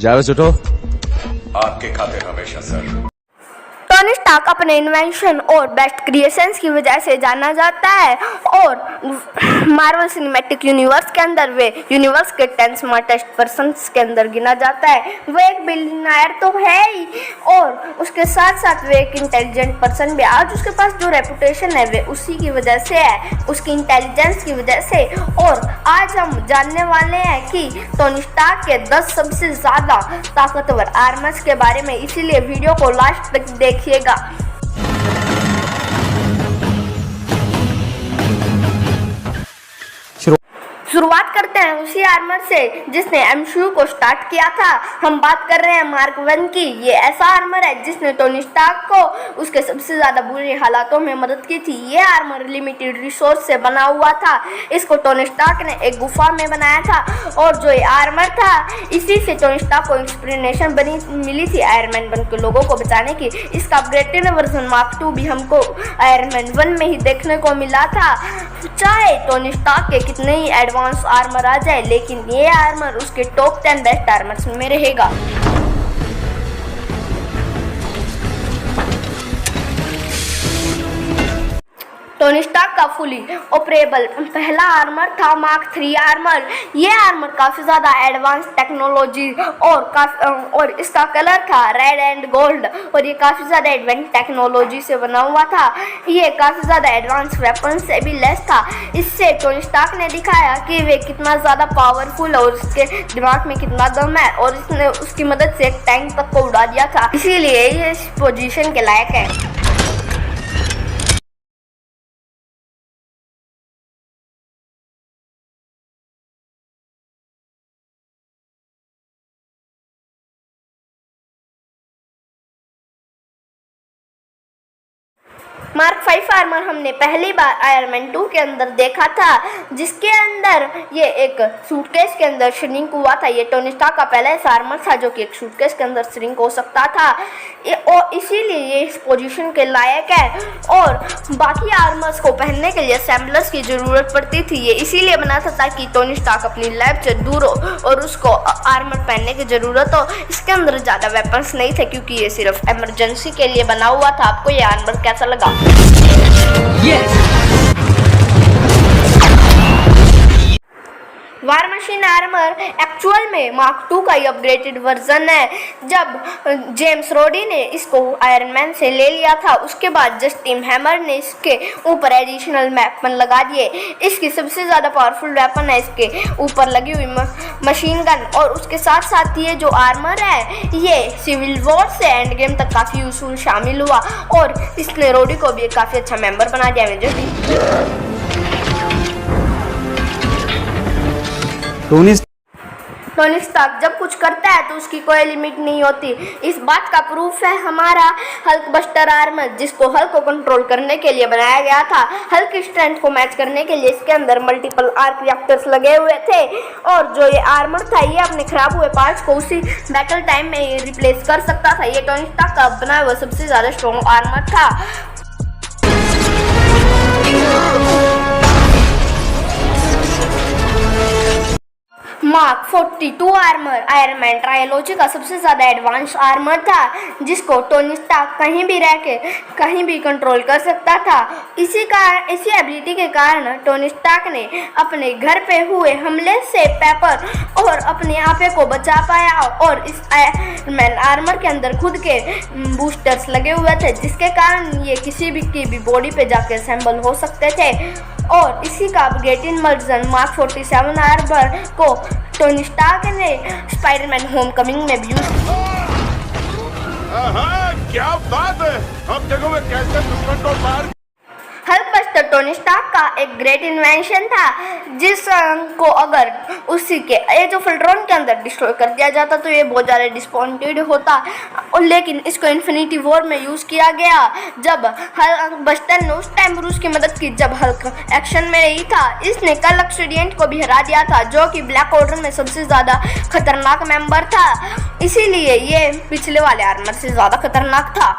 जावेद उठो। आपके खाते हमेशा सर। टोनी स्टार्क अपने इन्वेंशन और बेस्ट क्रिएशंस की वजह से जाना जाता है और मार्वल सिनेमैटिक यूनिवर्स के अंदर वे यूनिवर्स के 10 स्मार्टेस्ट पर्सन्स के अंदर गिना जाता है। वो एक बिलियनर तो है ही और उसके साथ साथ वे एक इंटेलिजेंट पर्सन भी। आज उसके पास जो रेपुटेशन है वे उसी की वजह से है, उसकी इंटेलिजेंस की वजह से। और आज हम जानने वाले हैं कि टोनी स्टार्क के 10 सबसे ज़्यादा ताकतवर आर्मर्स के बारे में, इसीलिए वीडियो को लास्ट तक देखिएगा। शुरुआत करते हैं उसी आर्मर से जिसने एमसीयू को स्टार्ट किया था। हम बात कर रहे हैं मार्क 1 की। ये ऐसा आर्मर है जिसने टोनी स्टार्क को उसके सबसे ज़्यादा बुरे हालातों में मदद की थी। ये आर्मर लिमिटेड रिसोर्स से बना हुआ था। इसको टोनी स्टार्क ने एक गुफा में बनाया था और जो ये आर्मर था इसी से टोनी स्टार्क को इंस्पिरेशन मिली थी आयरन मैन 1 के लोगों को बचाने की। इसका अपग्रेडेड वर्जन मार्क 2 भी हमको आयरन मैन 1 में ही देखने को मिला था। चाहे टोनी स्टार्क के कितने ही एडवांस आर्मर आ जाए, लेकिन ये आर्मर उसके टॉप 10 बेस्ट आर्मर्स में रहेगा। टोनी स्टार्क का फुली ऑपरेबल पहला आर्मर था मार्क 3 आर्मर। ये आर्मर काफ़ी ज़्यादा एडवांस टेक्नोलॉजी और इसका कलर था रेड एंड गोल्ड और ये काफ़ी ज़्यादा एडवांस टेक्नोलॉजी से बना हुआ था। ये काफ़ी ज़्यादा एडवांस वेपन से भी लेस था। इससे टोनी स्टार्क ने दिखाया कि वे कितना ज़्यादा पावरफुल है और उसके दिमाग में कितना दम है और इसने उसकी मदद से एक टैंक तक को उड़ा दिया था। इसीलिए ये इस पोजीशन के लायक है। मार्क 5 आर्मर हमने पहली बार आयरन मैन 2 के अंदर देखा था, जिसके अंदर ये एक सूटकेस के अंदर श्रिंक हुआ था। ये टोनी स्टार्क का पहला ऐसा आर्मर था जो कि एक सूटकेस के अंदर श्रिंक हो सकता था और इसीलिए ये इस पोजीशन के लायक है। और बाकी आर्मर्स को पहनने के लिए असेंबलर्स की ज़रूरत पड़ती थी। ये इसीलिए बना था ताकि टोनी स्टार्क अपनी लैब से दूर हो और उसको आर्मर पहनने की ज़रूरत हो। इसके अंदर ज़्यादा वेपन्स नहीं थे क्योंकि ये सिर्फ इमरजेंसी के लिए बना हुआ था। आपको ये आर्मर कैसा लगा? वार मशीन आर्मर एक्चुअल में मार्क 2 का ही अपग्रेडेड वर्जन है। जब जेम्स रोडी ने इसको आयरन मैन से ले लिया था उसके बाद जस्टिन हैमर ने इसके ऊपर एडिशनल वेपन लगा दिए। इसकी सबसे ज़्यादा पावरफुल वेपन है इसके ऊपर लगी हुई मशीन गन और उसके साथ साथ ये जो आर्मर है ये सिविल वॉर से एंड गेम तक काफ़ी यूजफुल शामिल हुआ और इसने रोडी को भी एक काफ़ी अच्छा मेंबर बना दिया। टोनी स्टार्क जब कुछ करता है तो उसकी कोई लिमिट नहीं होती। इस बात का प्रूफ है हमारा हल्क बस्टर आर्मर, जिसको हल्क को कंट्रोल करने के लिए बनाया गया था। हल्क की स्ट्रेंथ को मैच करने के लिए इसके अंदर मल्टीपल आर्क रिएक्टर्स लगे हुए थे और जो ये आर्मर था ये अपने खराब हुए पार्ट्स को उसी बैटल टाइम में रिप्लेस कर सकता था। ये टोनी स्टार्क का बनाया हुआ सबसे ज़्यादा स्ट्रॉन्ग आर्मर था। Mark 42 armour iron man trilogy का सबसे ज़्यादा एडवांस आर्मर था, जिसको टोनी स्टार्क कहीं भी रह के कहीं भी कंट्रोल कर सकता था। इसी एबिलिटी के कारण टोनी स्टार्क ने अपने घर पे हुए हमले से पेपर और अपने आपे को बचा पाया और इस आयरन मैन आर्मर के अंदर खुद के बूस्टर्स लगे हुए थे, जिसके कारण ये किसी भी की भी बॉडी पे जाके असेंबल हो सकते थे। और इसी का अपग्रेडेड वर्जन मार्क 47 आर्मर को टोनी स्टार्क ने स्पाइडरमैन होमकमिंग में भी यूज क्या बात है। हम जगह में कैसे दुश्मन मार। हल्क बस्टर टोनी स्टार्क का एक ग्रेट इन्वेंशन था जिसको अगर उसी के एज ऑफ अल्ट्रॉन के अंदर डिस्ट्रॉय कर दिया जाता तो ये बहुत ज़्यादा डिसअपॉइंटेड होता, लेकिन इसको इन्फिनिटी वॉर में यूज़ किया गया जब हल्क बस्टर ने उस टाइम रूस की मदद की जब हल्क एक्शन में नहीं था। इसने कल एक्सीडेंट को भी हरा दिया था जो कि ब्लैक ऑर्डर में सबसे ज़्यादा खतरनाक मेंबर था, इसीलिए ये पिछले वाले आर्मर से ज़्यादा खतरनाक था।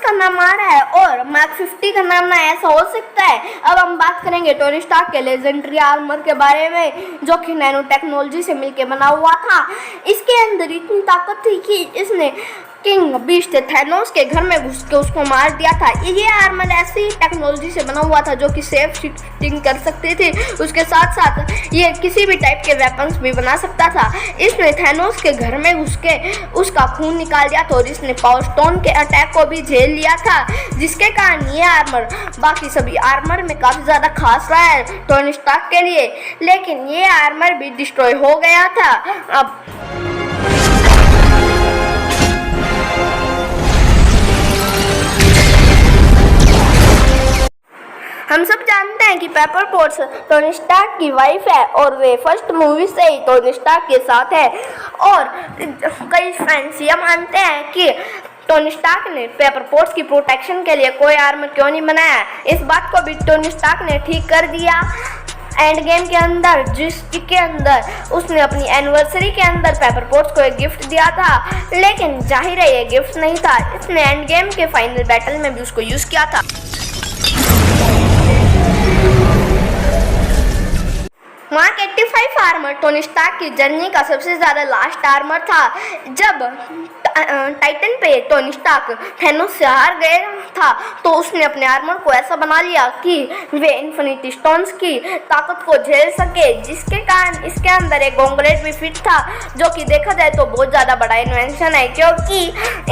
का नाम आ रहा है और मार्क 50 का नाम ना ऐसा हो सकता है। अब हम बात करेंगे टोनी स्टार्क के लेजेंडरी आर्मर के बारे में, जो कि नैनो टेक्नोलॉजी से मिलकर बना हुआ था। इसके अंदर इतनी ताकत थी कि इसने किंग बीस्ट थैनोस के घर में घुस के उसको मार दिया था। ये आर्मर ऐसी टेक्नोलॉजी से बना हुआ था जो कि सेफ शिफ्टिंग कर सकती थी। उसके साथ साथ ये किसी भी टाइप के वेपन्स भी बना सकता था। इसने थैनोस के घर में घुस के उसका खून निकाल दिया था और इसने पावर स्टोन के अटैक को भी झेल लिया था, जिसके कारण ये आर्मर बाकी सभी आर्मर में काफ़ी ज़्यादा खास रहा है टोनी स्टार्क के लिए। लेकिन ये आर्मर भी डिस्ट्रॉय हो गया था। अब हम सब जानते हैं कि पेपर पोट्स टोनी स्टार्क की वाइफ है और वे फर्स्ट मूवी से ही टोनी स्टार्क के साथ है। और कई फैंस ये मानते हैं कि टोनी स्टार्क ने पेपर पोट्स की प्रोटेक्शन के लिए कोई आर्मर क्यों नहीं बनाया। इस बात को भी टोनी स्टार्क ने ठीक कर दिया एंड गेम के अंदर, जिसके अंदर उसने अपनी एनिवर्सरी के अंदर पेपर पोट्स को एक गिफ्ट दिया था। लेकिन जाहिर है ये गिफ्ट नहीं था, इसने एंड गेम के फाइनल बैटल में भी उसको यूज़ किया था। मार्क 85 आर्मर टोनी स्टार्क की जर्नी का सबसे ज़्यादा लास्ट आर्मर था। जब टाइटन पे टोनी स्टार्क थैनोस से हार गया था तो उसने अपने आर्मर को ऐसा बना लिया कि वे इन्फिनिटी स्टोन्स की ताकत को झेल सके, जिसके कारण इसके अंदर एक गोंगलेट भी फिट था, जो कि देखा जाए तो बहुत ज़्यादा बड़ा इन्वेंशन है, क्योंकि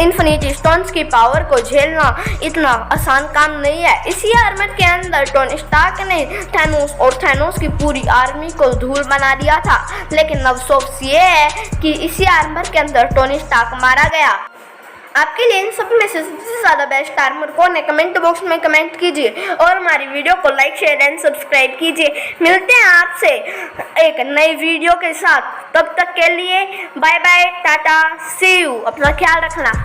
इन्फिनिटी स्टोन्स की पावर को झेलना इतना आसान काम नहीं है। इसी आर्मर के अंदर टोनी स्टार्क ने थैनोस और थैनोस की पूरी आर्मी को धूल बना दिया था। लेकिन अफसोस ये है कि इसी आर्मर के अंदर टोनी स्टार्क मारा गया। आपके लिए इन सब में से सबसे ज़्यादा बेस्ट आर्मर कौन है, कमेंट बॉक्स में कमेंट कीजिए और हमारी वीडियो को लाइक शेयर एंड सब्सक्राइब कीजिए। मिलते हैं आपसे एक नई वीडियो के साथ, तब तक के लिए bye bye, tata, see you. अपना ख्याल रखना।